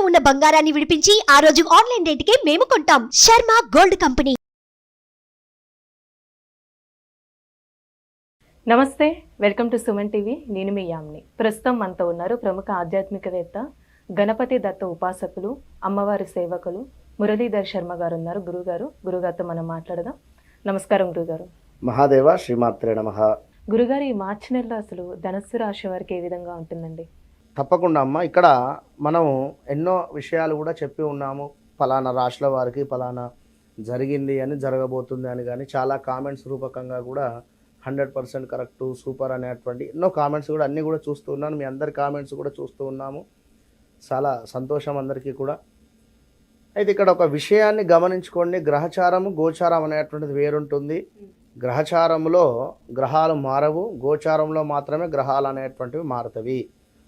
ఉన్న బంగారాన్ని విడిపించి ఆ రోజు ఆన్లైన్ రేటుకే మేము కొంటాం. Sharma gold company. నమస్తే, వెల్కమ్ టు సుమన్ టీవీ. నేను మీ యామ్ని. ప్రస్తుతం మనతో ఉన్నారు ప్రముఖ ఆధ్యాత్మికవేత్త, గణపతి దత్త ఉపాసకులు, అమ్మవారి సేవకులు మురళీధర్ శర్మ గారు ఉన్నారు. గురుగారితో మనం మాట్లాడదాం. నమస్కారం గురుగారు. మహాదేవ శ్రీమాత్రే నమః. గురుగారు, ఈ మార్చి నెలలో అసలు ధనస్సు రాశి వారికి ఏ విధంగా ఉంటుందండి? తప్పకుండా అమ్మ, ఇక్కడ మనం ఎన్నో విషయాలు కూడా చెప్పి ఉన్నాము. ఫలానా రాశుల వారికి ఫలానా జరిగింది అని, జరగబోతుంది అని, కానీ చాలా కామెంట్స్ రూపకంగా కూడా 100% కరెక్టు, సూపర్ అనేటువంటి ఎన్నో కామెంట్స్ కూడా అన్నీ కూడా చూస్తూ ఉన్నాను. మీ అందరి కామెంట్స్ కూడా చూస్తూ ఉన్నాము. చాలా సంతోషం అందరికీ కూడా. అయితే ఇక్కడ ఒక విషయాన్ని గమనించుకోండి. గ్రహచారము గోచారం అనేటువంటిది వేరుంటుంది. గ్రహచారంలో గ్రహాలు మారవు, గోచారంలో మాత్రమే గ్రహాలు అనేటువంటివి మారుతవి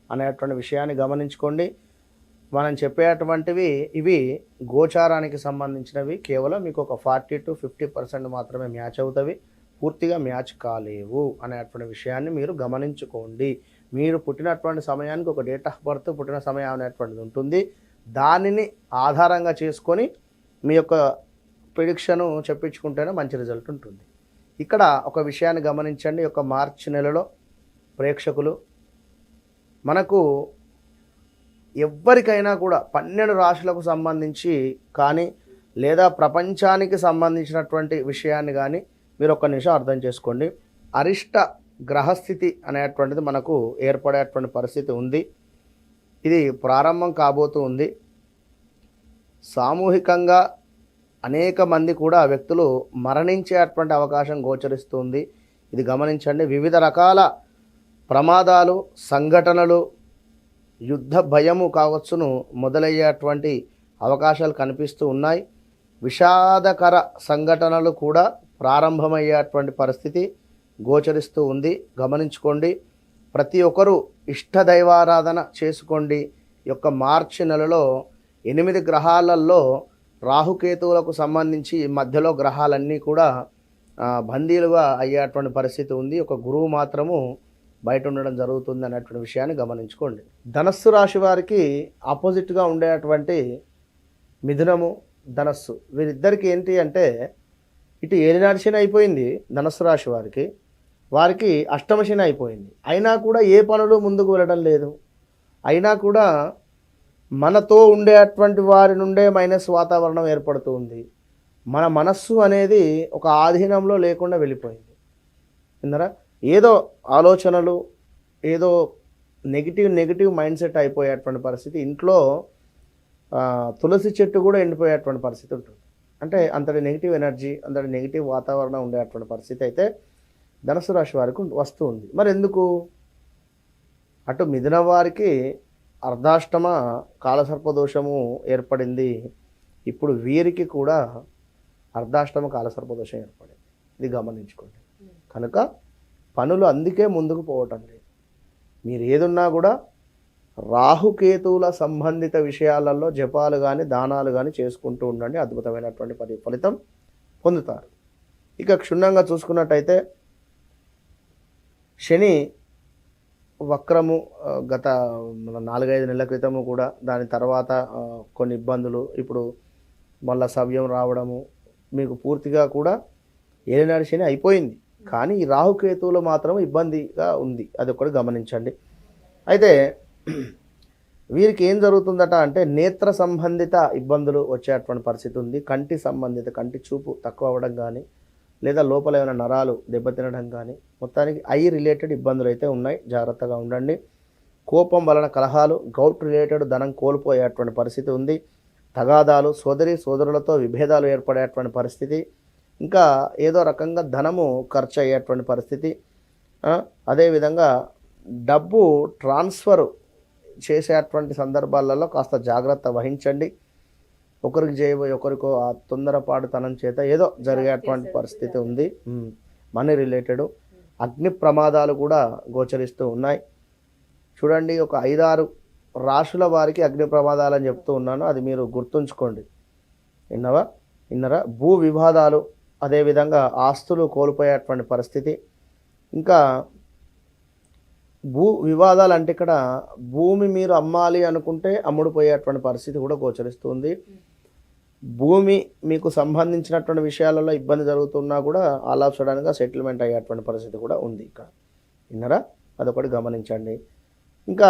అనేటువంటి విషయాన్ని గమనించుకోండి. మనం చెప్పేటువంటివి ఇవి గోచారానికి సంబంధించినవి. కేవలం మీకు ఒక 40 to 50% మాత్రమే మ్యాచ్ అవుతవి, పూర్తిగా మ్యాచ్ కాలేవు అనేటువంటి విషయాన్ని మీరు గమనించుకోండి. మీరు పుట్టినటువంటి సమయానికి ఒక డేట్ ఆఫ్ బర్త్, పుట్టిన సమయం అనేటువంటిది ఉంటుంది. దానిని ఆధారంగా చేసుకొని మీ యొక్క ప్రిడిక్షను చెప్పించుకుంటేనే మంచి రిజల్ట్ ఉంటుంది. ఇక్కడ ఒక విషయాన్ని గమనించండి. ఒక మార్చి నెలలో ప్రేక్షకులు, మనకు ఎవ్వరికైనా కూడా 12 రాశులకు సంబంధించి కానీ, లేదా ప్రపంచానికి సంబంధించినటువంటి విషయాన్ని కానీ మీరు ఒక్క నిమిషం అర్థం చేసుకోండి. అరిష్ట గ్రహస్థితి అనేటువంటిది మనకు ఏర్పడేటువంటి పరిస్థితి ఉంది. ఇది ప్రారంభం కాబోతూ ఉంది. సామూహికంగా అనేక మంది కూడా వ్యక్తులు మరణించేటువంటి అవకాశం గోచరిస్తుంది. ఇది గమనించండి. వివిధ రకాల ప్రమాదాలు, సంఘటనలు, యుద్ధ భయము కావచ్చును మొదలయ్యేటువంటి అవకాశాలు కనిపిస్తూ ఉన్నాయి. విషాదకర సంఘటనలు కూడా ప్రారంభమయ్యేటువంటి పరిస్థితి గోచరిస్తూ ఉంది. గమనించుకోండి. ప్రతి ఒక్కరూ ఇష్టదైవారాధన చేసుకోండి. ఈ యొక్క మార్చి నెలలో 8 గ్రహాలలో రాహుకేతువులకు సంబంధించి మధ్యలో గ్రహాలన్నీ కూడా బందీలుగా అయ్యేటువంటి పరిస్థితి ఉంది. ఒక గురువు మాత్రము బయట ఉండడం జరుగుతుంది అనేటువంటి విషయాన్ని గమనించుకోండి. ధనస్సు రాశి వారికి ఆపోజిట్గా ఉండేటువంటి మిథునము, ధనస్సు, వీరిద్దరికి ఏంటి అంటే, ఇటు ఏలినాటి శని అయిపోయింది ధనస్సు రాశి వారికి, వారికి అష్టమ శని అయిపోయింది. అయినా కూడా ఏ పనులు ముందుకు వెళ్ళడం లేదు. అయినా కూడా మనతో ఉండేటువంటి వారి నుండే మైనస్ వాతావరణం ఏర్పడుతూ ఉంది. మన మనస్సు అనేది ఒక ఆధీనంలో లేకుండా వెళ్ళిపోయింది. విన్నారా? ఏదో ఆలోచనలు, ఏదో నెగిటివ్ మైండ్ సెట్ అయిపోయేటువంటి పరిస్థితి. ఇంట్లో తులసి చెట్టు కూడా ఎండిపోయేటువంటి పరిస్థితి ఉంటుంది. అంటే అంతటి నెగిటివ్ ఎనర్జీ, అంతటి నెగిటివ్ వాతావరణం ఉండేటువంటి పరిస్థితి అయితే ధనుసు రాశి వారికి వస్తూ ఉంది. మరి ఎందుకు? అటు మిథున వారికి అర్ధాష్టమ కాలసర్పదోషము ఏర్పడింది. ఇప్పుడు వీరికి కూడా అర్ధాష్టమ కాలసర్పదోషం ఏర్పడింది. ఇది గమనించుకోండి. కనుక పనులు అందుకే ముందుకు పోవటం లేదు. మీరు ఏదున్నా కూడా రాహుకేతువుల సంబంధిత విషయాలలో జపాలు కానీ, దానాలు కానీ చేసుకుంటూ ఉండండి. అద్భుతమైనటువంటి ఫలితం పొందుతారు. ఇక క్షుణ్ణంగా చూసుకున్నట్టయితే, శని వక్రము గత 4-5 నెలల క్రితము కూడా, దాని తర్వాత కొన్ని ఇబ్బందులు, ఇప్పుడు మళ్ళా సవ్యం రావడము, మీకు పూర్తిగా కూడా ఏలినాటి శని అయిపోయింది. కానీ ఈ రాహుకేతువులు మాత్రం ఇబ్బందిగా ఉంది. అది ఒకటి గమనించండి. అయితే వీరికి ఏం జరుగుతుందట అంటే, నేత్ర సంబంధిత ఇబ్బందులు వచ్చేటువంటి పరిస్థితి ఉంది. కంటి సంబంధిత, కంటి చూపు తక్కువ అవ్వడం కానీ, లేదా లోపల ఏమైనా నరాలు దెబ్బతినడం కానీ, మొత్తానికి ఐ రిలేటెడ్ ఇబ్బందులు అయితే ఉన్నాయి. జాగ్రత్తగా ఉండండి. కోపం వలన కలహాలు, గౌట్ రిలేటెడ్ ధనం కోల్పోయేటువంటి పరిస్థితి ఉంది. తగాదాలు, సోదరులతో విభేదాలు ఏర్పడేటువంటి పరిస్థితి, ఇంకా ఏదో రకంగా ధనము ఖర్చు అయ్యేటువంటి పరిస్థితి. అదేవిధంగా డబ్బు ట్రాన్స్ఫర్ చేసేటువంటి సందర్భాలలో కాస్త జాగ్రత్త వహించండి. ఒకరికి చేయబోయి ఒకరికో ఆ తొందరపాటుతనం చేత ఏదో జరిగేటువంటి పరిస్థితి ఉంది. మనీ రిలేటెడ్ అగ్ని ప్రమాదాలు కూడా గోచరిస్తూ ఉన్నాయి. చూడండి, ఒక 5-6 రాశుల వారికి అగ్ని ప్రమాదాలు అని చెప్తూ ఉన్నాను. అది మీరు గుర్తుంచుకోండి. విన్నరా? భూ వివాదాలు, అదేవిధంగా ఆస్తులు కోల్పోయేటువంటి పరిస్థితి, ఇంకా భూ వివాదాలు అంటే ఇక్కడ భూమి మీరు అమ్మాలి అనుకుంటే అమ్ముడుపోయేటువంటి పరిస్థితి కూడా గోచరిస్తుంది. భూమి మీకు సంబంధించినటువంటి విషయాలలో ఇబ్బంది జరుగుతున్నా కూడా ఆల్ ఆఫ్ సడన్గా సెటిల్మెంట్ అయ్యేటువంటి పరిస్థితి కూడా ఉంది ఇక్కడ. విన్నారా? అదొకటి గమనించండి. ఇంకా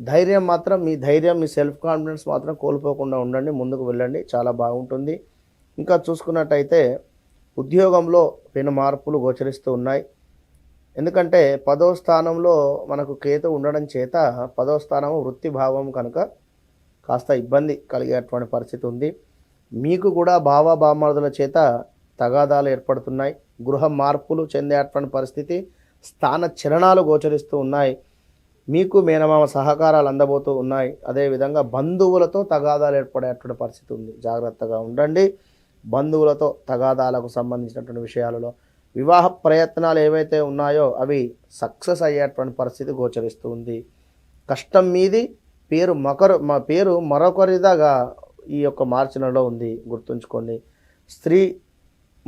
ధైర్యం మాత్రం, మీ ధైర్యం, మీ సెల్ఫ్ కాన్ఫిడెన్స్ మాత్రం కోల్పోకుండా ఉండండి, ముందుకు వెళ్ళండి, చాలా బాగుంటుంది. ఇంకా చూసుకున్నట్టయితే ఉద్యోగంలో పెను మార్పులు గోచరిస్తూ ఉన్నాయి. ఎందుకంటే 10వ స్థానంలో మనకు కేతు ఉండడం చేత 10వ స్థానం వృత్తి భావం కనుక కాస్త ఇబ్బంది కలిగేటువంటి పరిస్థితి ఉంది. మీకు కూడా బామర్దుల చేత తగాదాలు ఏర్పడుతున్నాయి. గృహ మార్పులు చెందేటువంటి పరిస్థితి, స్థాన చలనాలు గోచరిస్తూ ఉన్నాయి. మీకు మేనమామ సహకారాలు అందబోతూ ఉన్నాయి. అదేవిధంగా బంధువులతో తగాదాలు ఏర్పడేటువంటి పరిస్థితి ఉంది. జాగ్రత్తగా ఉండండి. బంధువులతో తగాదాలకు సంబంధించినటువంటి విషయాలలో వివాహ ప్రయత్నాలు ఏవైతే ఉన్నాయో అవి సక్సెస్ అయ్యేటువంటి పరిస్థితి గోచరిస్తుంది. కష్టం మీది, పేరు మరొకరిదాగా ఈ యొక్క మార్చి నెలలో ఉంది, గుర్తుంచుకోండి. స్త్రీ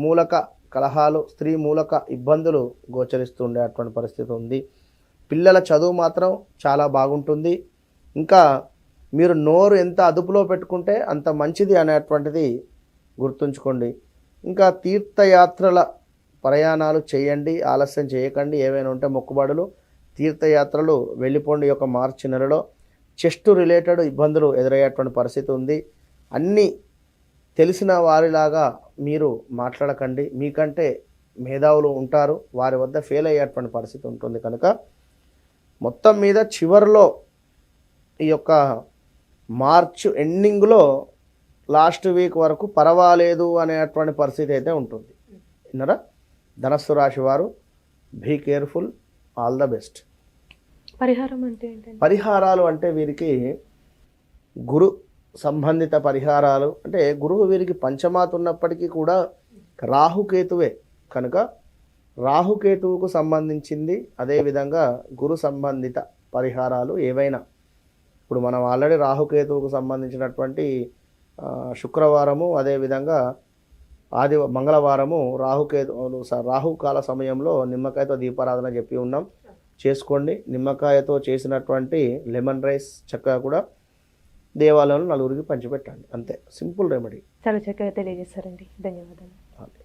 మూలక కలహాలు, స్త్రీ మూలక ఇబ్బందులు గోచరిస్తూ ఉండేటువంటి పరిస్థితి ఉంది. పిల్లల చదువు మాత్రం చాలా బాగుంటుంది. ఇంకా మీరు నోరు ఎంత అదుపులో పెట్టుకుంటే అంత మంచిది అనేటువంటిది గుర్తుంచుకోండి. ఇంకా తీర్థయాత్రల ప్రయాణాలు చేయండి, ఆలస్యం చేయకండి. ఏవైనా ఉంటే మొక్కుబడులు, తీర్థయాత్రలు వెళ్ళిపోండి. ఈ యొక్క మార్చి నెలలో చెస్ట్ రిలేటెడ్ ఇబ్బందులు ఎదురయ్యేటువంటి పరిస్థితి ఉంది. అన్నీ తెలిసిన వారిలాగా మీరు మాట్లాడకండి. మీకంటే మేధావులు ఉంటారు, వారి వద్ద ఫెయిల్ అయ్యేటువంటి పరిస్థితి ఉంటుంది. కనుక మొత్తం మీద చివరిలో ఈ యొక్క మార్చ్ ఎండింగ్లో లాస్ట్ వీక్ వరకు పర్వాలేదు అనేటువంటి పరిస్థితి అయితే ఉంటుంది. విన్నారా? ధనస్సు రాశి వారు be careful, all the best. పరిహారం అంటే ఏంటంటే, పరిహారాలు అంటే వీరికి గురు సంబంధిత పరిహారాలు అంటే, గురువు వీరికి పంచమాత ఉన్నప్పటికీ కూడా రాహుకేతువే కనుక రాహుకేతువుకు సంబంధించింది, అదేవిధంగా గురు సంబంధిత పరిహారాలు ఏవైనా. ఇప్పుడు మనం ఆల్రెడీ రాహుకేతువుకు సంబంధించినటువంటి శుక్రవారము, అదేవిధంగా మంగళవారము రాహుకాల సమయంలో నిమ్మకాయతో దీపారాధన చెప్పి ఉన్నాం, చేసుకోండి. నిమ్మకాయతో చేసినటువంటి లెమన్ రైస్ చక్కగా కూడా దేవాలయంలో నలుగురికి పంచిపెట్టండి. అంతే, సింపుల్ రెమెడీ. చాలా చక్కగా తెలియజేశారండి. ధన్యవాదాలు. ఓకే.